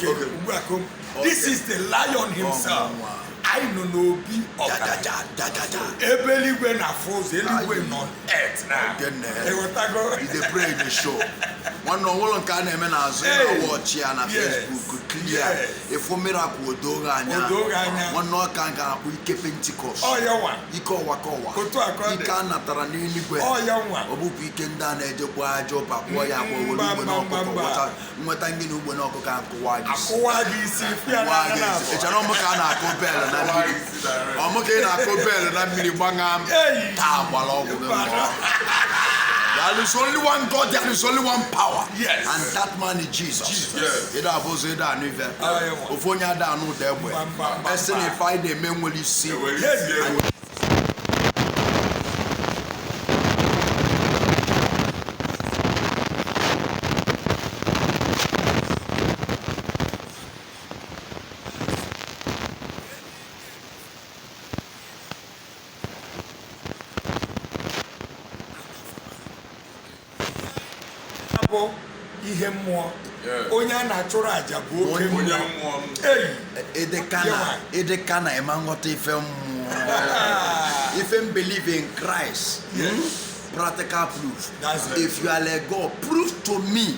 Okay. This is the lion himself. I know no be Ebeligwe na force, Ebeligwe on earth now. He's a pray in the show. One no one can name na watch here na Facebook clear. If for miracle odoganya. One no can we keep Pentecost. Oh yeah one. Iko wakowa. Ika na tarani ni gwe. Oh yeah one. Obu weekend na ejekwa ajopa kwa ya kwa wolu na okoko. Nweta ngini ugbo na okoko akwa gi. Akwa gi si fia na na. E chano mo ka na akobel na mmiri. O mo ke na akobel na mmiri gbanga. Ta gbala ogwo be mo. There is only one God, there is only one power. Yes. And that man is Jesus. Yes. Ida abozo ida anu ife. Ofonya da anu da egbe. Person if I dey men will see. Yes. Ihe mmụọ onye a na-achụrụ aja bụ oke mmụọ edekana ema nghọta ife mmụọ if you believe in Christ. Practical proof. If you are like God, prove to me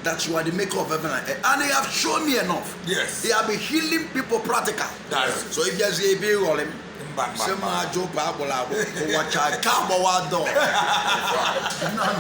that you are the maker of heaven and earth, and he have shown me enough. He have been healing people practical. So if you say be all him sema jo babola ko wacha ka bo wa do no